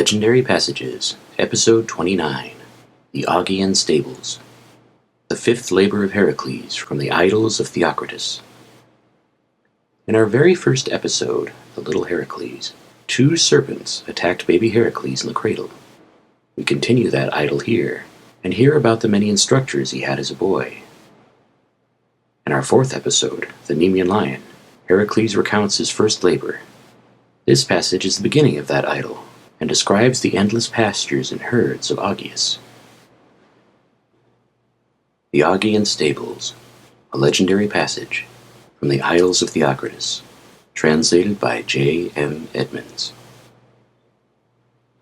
Legendary Passages, Episode 29, The Augean Stables. The Fifth Labor of Heracles from the Idylls of Theocritus. In our very first episode, The Little Heracles, 2 serpents attacked baby Heracles in the cradle. We continue that idyll here, and hear about the many instructors he had as a boy. In our 4th episode, The Nemean Lion, Heracles recounts his first labor. This passage is the beginning of that idyll, and describes the endless pastures and herds of Augeus. The Augean Stables, a legendary passage from the Idylls of Theocritus, translated by J. M. Edmonds.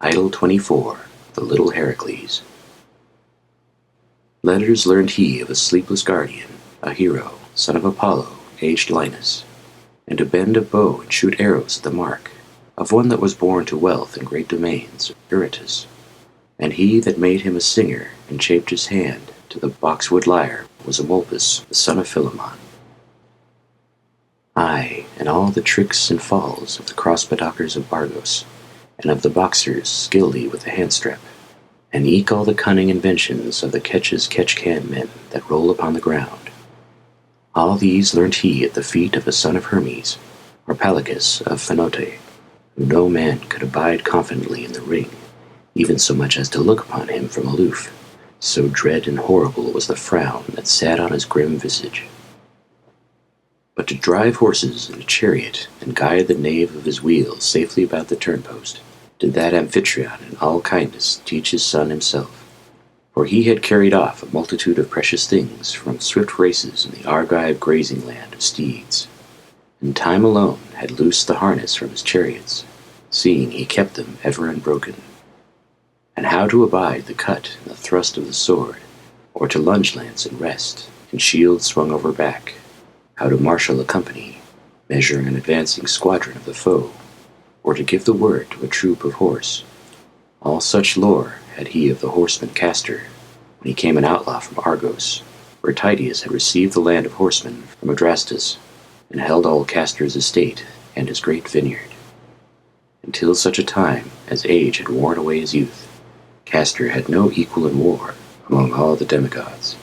Idyll 24, The Little Heracles. Letters learned he of a sleepless guardian, a hero, son of Apollo, aged Linus, and to bend a bow and shoot arrows at the mark, of one that was born to wealth and great domains, Eurytus. And he that made him a singer and shaped his hand to the boxwood lyre was Eumolpus, the son of Philammon. Ay, and all the tricks and falls of the crossbedockers of Augeus, and of the boxers skilled he with the handstrap, and eke all the cunning inventions of the catch-can men that roll upon the ground. All these learnt he at the feet of a son of Hermes, or Pelagus of Phanote, who no man could abide confidently in the ring, even so much as to look upon him from aloof, so dread and horrible was the frown that sat on his grim visage. But to drive horses in a chariot and guide the nave of his wheels safely about the turnpost, did that Amphitryon in all kindness teach his son himself, for he had carried off a multitude of precious things from swift races in the Argive grazing land of steeds, and time alone had loosed the harness from his chariots, seeing he kept them ever unbroken. And how to abide the cut and the thrust of the sword, or to lunge lance and rest, and shield swung over back, how to marshal a company, measure an advancing squadron of the foe, or to give the word to a troop of horse. All such lore had he of the horseman Castor, when he came an outlaw from Argos, where Tydeus had received the land of horsemen from Adrastus, and held all Castor's estate and his great vineyard. Until such a time as age had worn away his youth, Castor had no equal in war among all the demigods.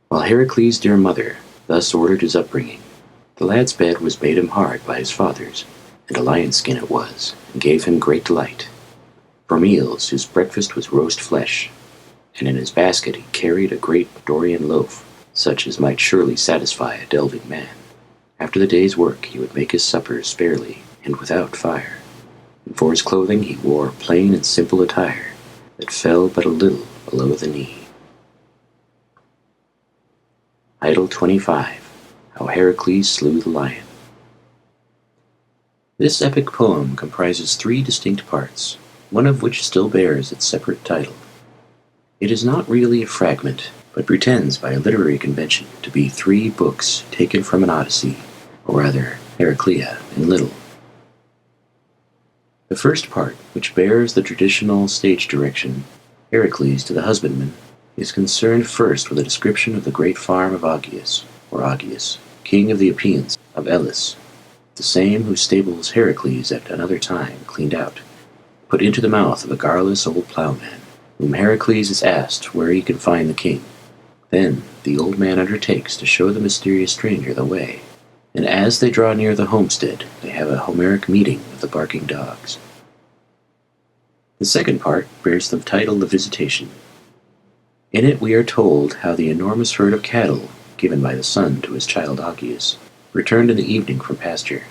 While Heracles' dear mother thus ordered his upbringing, the lad's bed was made him hard by his father's, and a lion's skin it was, and gave him great delight. For meals his breakfast was roast flesh, and in his basket he carried a great Dorian loaf, such as might surely satisfy a delving man. After the day's work he would make his supper sparely and without fire, and for his clothing he wore plain and simple attire that fell but a little below the knee. Idyll 25, How Heracles Slew the Lion. This epic poem comprises 3 distinct parts, one of which still bears its separate title. It is not really a fragment, but pretends by a literary convention to be 3 books taken from an Odyssey, or rather, Heraclea in Little. The first part, which bears the traditional stage direction, Heracles to the husbandman, is concerned first with a description of the great farm of Augeus, or Augeus, king of the Epeans of Elis, the same whose stables Heracles at another time cleaned out, put into the mouth of a garrulous old ploughman, whom Heracles is asked where he can find the king. Then the old man undertakes to show the mysterious stranger the way, and as they draw near the homestead, they have a Homeric meeting with the barking dogs. The second part bears the title The Visitation. In it we are told how the enormous herd of cattle, given by the son to his child Augeus, returned in the evening from pasture,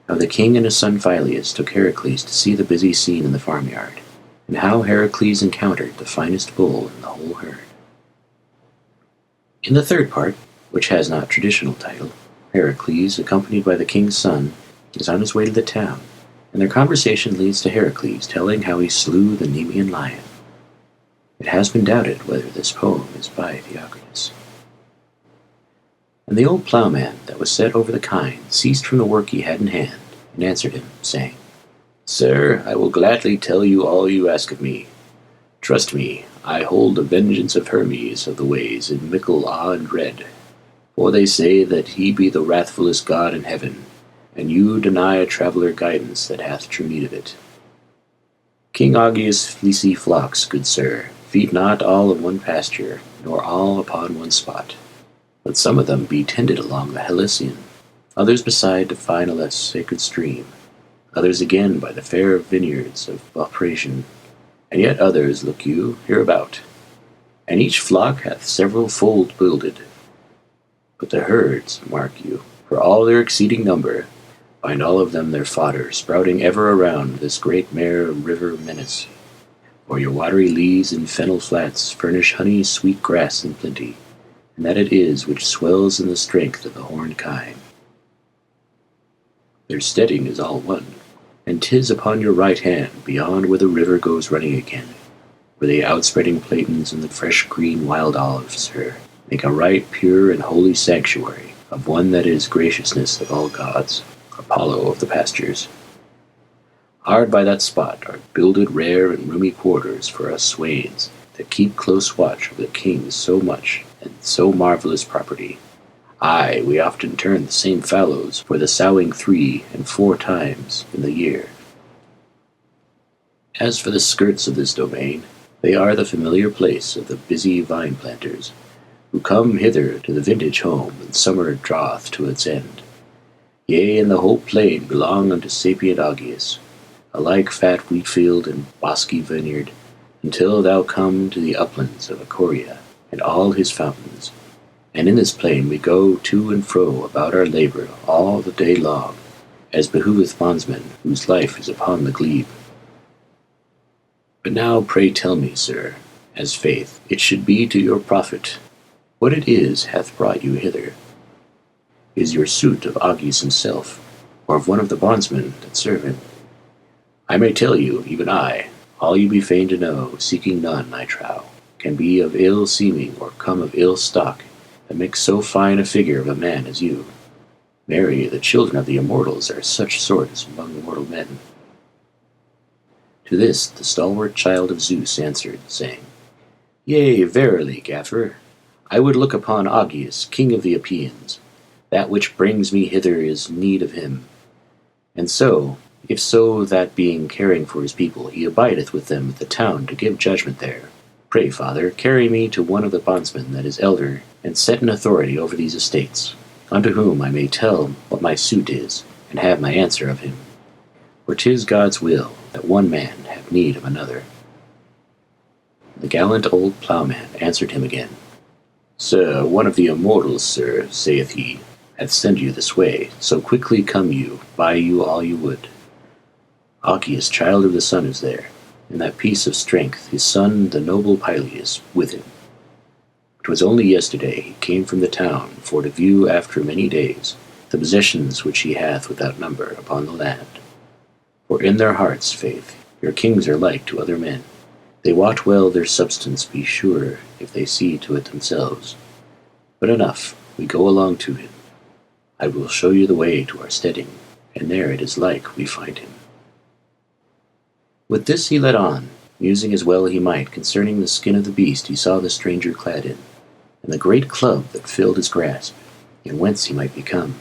how the king and his son Phyleus took Heracles to see the busy scene in the farmyard, and how Heracles encountered the finest bull in the whole herd. In the third part, which has not traditional title, Heracles, accompanied by the king's son, is on his way to the town, and their conversation leads to Heracles telling how he slew the Nemean Lion. It has been doubted whether this poem is by Theocritus. And the old ploughman that was set over the kine ceased from the work he had in hand, and answered him, saying, "Sir, I will gladly tell you all you ask of me. Trust me, I hold the vengeance of Hermes of the ways in mickle awe and dread. For they say that he be the wrathfullest god in heaven, and you deny a traveller guidance that hath true need of it. King Augeus' fleecy flocks, good sir, feed not all in one pasture, nor all upon one spot, but some of them be tended along the Helician, others beside to find a less sacred stream, others again by the fair vineyards of Valprasian, and yet others, look you, hereabout, and each flock hath several fold builded. But the herds, mark you, for all their exceeding number, find all of them their fodder, sprouting ever around this great mare river menace. For your watery leas and fennel flats furnish honey sweet grass in plenty, and that it is which swells in the strength of the horned kine. Their steading is all one, and 'tis upon your right hand, beyond where the river goes running again, where the outspreading platans and the fresh green wild olives, sir, make a right pure and holy sanctuary of one that is graciousness of all gods, Apollo of the pastures. Hard by that spot are builded rare and roomy quarters for us swains, that keep close watch over the king's so much and so marvellous property. Aye, we often turn the same fallows for the sowing 3 and 4 times in the year. As for the skirts of this domain, they are the familiar place of the busy vine planters, who come hither to the vintage home when summer draweth to its end. Yea, and the whole plain belong unto sapient Augeus, alike fat wheat field and bosky vineyard, until thou come to the uplands of Acoria and all his fountains. And in this plain we go to and fro about our labour all the day long, as behoveth bondsmen whose life is upon the glebe. But now pray tell me, sir, as faith it should be to your profit, what it is hath brought you hither. Is your suit of Augeus himself, or of one of the bondsmen that serve him? I may tell you, even I, all you be fain to know, seeking none, I trow, can be of ill seeming or come of ill stock, that makes so fine a figure of a man as you. Marry, the children of the immortals are such sort as among mortal men. To this the stalwart child of Zeus answered, saying, Yea, verily, Gaffer, I would look upon Augeus, king of the Epeans. That which brings me hither is need of him. And so, if so that being caring for his people, he abideth with them at the town to give judgment there, pray, father, carry me to one of the bondsmen that is elder, and set in authority over these estates, unto whom I may tell what my suit is, and have my answer of him. For 'tis God's will that one man have need of another. The gallant old ploughman answered him again, Sir, one of the immortals, sir, saith he, hath sent you this way, so quickly come you, buy you all you would. Augeus, child of the sun, is there, and that piece of strength, his son, the noble Pyleus, with him. 'Twas only yesterday he came from the town, for to view after many days the possessions which he hath without number upon the land. For in their hearts, faith, your kings are like to other men. They watch well their substance, be sure, if they see to it themselves. But enough, we go along to him. I will show you the way to our steading, and there it is like we find him. With this he led on, musing as well he might concerning the skin of the beast he saw the stranger clad in, and the great club that filled his grasp, and whence he might become.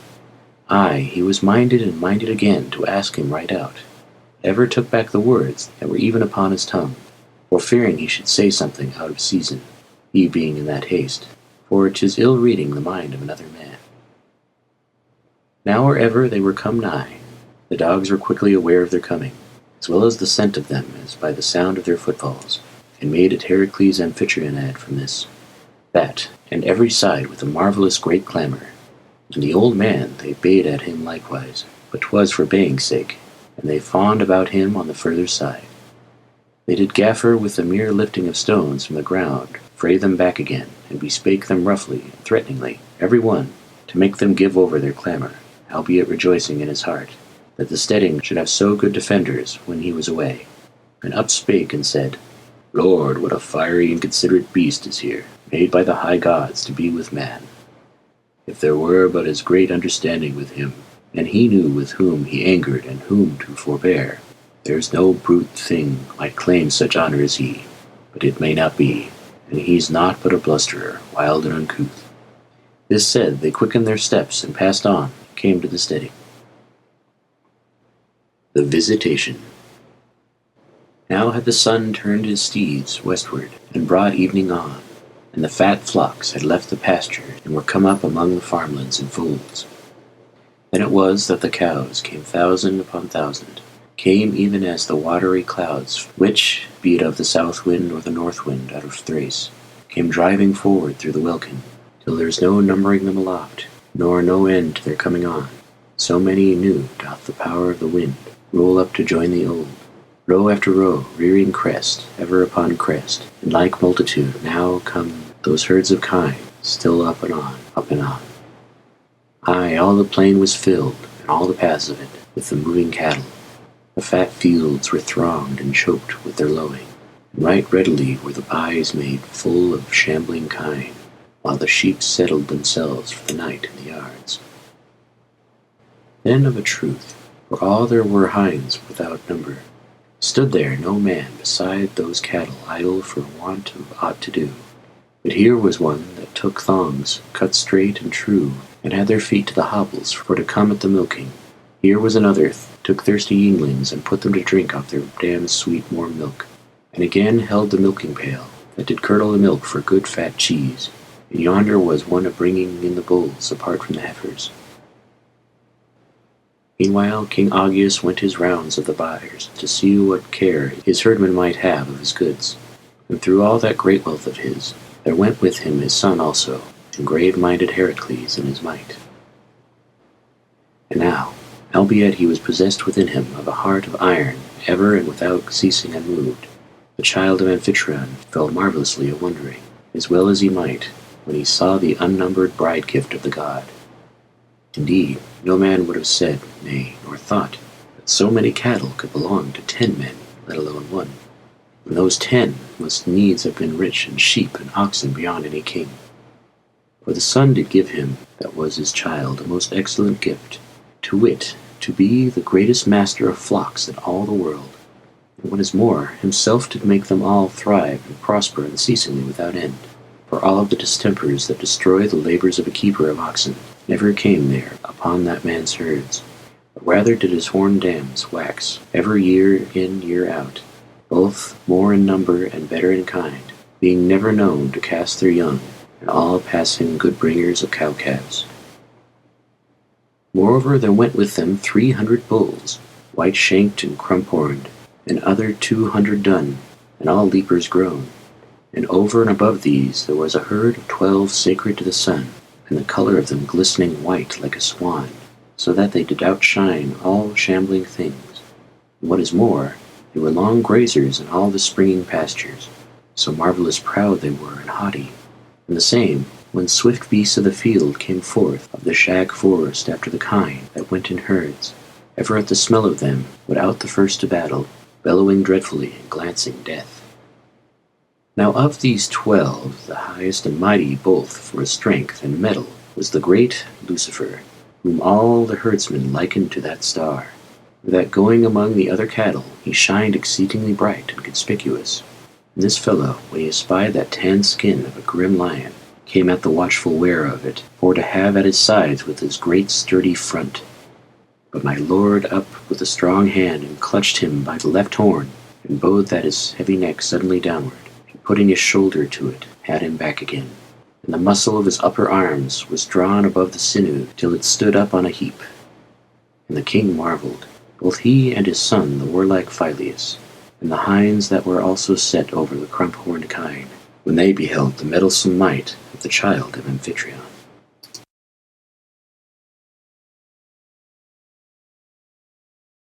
Aye, he was minded and minded again to ask him right out, ever took back the words that were even upon his tongue, for fearing he should say something out of season, he being in that haste, for 'tis ill reading the mind of another man. Now or ever they were come nigh, the dogs were quickly aware of their coming, as well as the scent of them as by the sound of their footfalls, and made at Heracles Amphitryon from this, that, and every side with a marvellous great clamour. And the old man they bayed at him likewise, but 'twas for baying's sake, and they fawned about him on the further side. They did gaffer with the mere lifting of stones from the ground, fray them back again, and bespake them roughly and threateningly, every one, to make them give over their clamour, albeit rejoicing in his heart, that the steading should have so good defenders when he was away. And up spake and said, Lord, what a fiery and considerate beast is here, made by the high gods to be with man. If there were but as great understanding with him, and he knew with whom he angered and whom to forbear, there's no brute thing might claim such honour as he, but it may not be, and he's naught but a blusterer, wild and uncouth. This said, they quickened their steps and passed on, and came to the steading. The Visitation. Now had the sun turned his steeds westward, and brought evening on, and the fat flocks had left the pasture, and were come up among the farmlands in folds. Then it was that the cows came thousand upon thousand, came even as the watery clouds, which, be it of the south wind or the north wind out of Thrace, came driving forward through the welkin, till there is no numbering them aloft, nor no end to their coming on. So many new doth the power of the wind roll up to join the old, row after row, rearing crest, ever upon crest, and like multitude now come those herds of kine, still up and on, up and on. Aye, all the plain was filled, and all the paths of it, with the moving cattle. The fat fields were thronged and choked with their lowing, and right readily were the byes made full of shambling kine, while the sheep settled themselves for the night in the yards. Then of a truth, for all there were hinds without number, stood there no man beside those cattle idle for want of aught to do. But here was one that took thongs, cut straight and true, and had their feet to the hobbles for to come at the milking. Here was another took thirsty younglings and put them to drink off their damned sweet warm milk, and again held the milking pail, that did curdle the milk for good fat cheese, and yonder was one a-bringing in the bulls apart from the heifers. Meanwhile King Augeus went his rounds of the byres, to see what care his herdmen might have of his goods, and through all that great wealth of his, there went with him his son also, and grave-minded Heracles in his might. And now, albeit he was possessed within him of a heart of iron, ever and without ceasing unmoved, the child of Amphitryon fell marvellously a-wondering, as well as he might, when he saw the unnumbered bride-gift of the god. Indeed, no man would have said, nay, nor thought, that so many cattle could belong to 10 men, let alone one, and those 10 must needs have been rich in sheep and oxen beyond any king. For the son did give him, that was his child, a most excellent gift, to wit, to be the greatest master of flocks in all the world, and what is more, himself did make them all thrive and prosper unceasingly without end. For all of the distempers that destroy the labors of a keeper of oxen never came there upon that man's herds, but rather did his horned dams wax, ever year in year out, both more in number and better in kind, being never known to cast their young, and all passing good bringers of cow-calves. Moreover, there went with them 300 bulls, white-shanked and crump-horned, and other 200 dun, and all leapers grown. And over and above these there was a herd of 12 sacred to the sun, and the colour of them glistening white like a swan, so that they did outshine all shambling things. And what is more, they were long grazers in all the springing pastures, so marvellous proud they were and haughty. And the same, when swift beasts of the field came forth of the shag forest after the kine that went in herds, ever at the smell of them would out the first to battle, bellowing dreadfully and glancing death. Now of these 12, the highest and mighty both for strength and mettle was the great Lucifer, whom all the herdsmen likened to that star, for that going among the other cattle he shined exceedingly bright and conspicuous. And this fellow, when he espied that tanned skin of a grim lion, came at the watchful wearer of it, for to have at his sides with his great sturdy front. But my lord up with a strong hand and clutched him by the left horn, and bowed that his heavy neck suddenly downward, and putting his shoulder to it, had him back again. And the muscle of his upper arms was drawn above the sinew till it stood up on a heap. And the king marvelled, both he and his son the warlike Phyleus, and the hinds that were also set over the crump-horned kine, when they beheld the mettlesome might of the child of Amphitryon.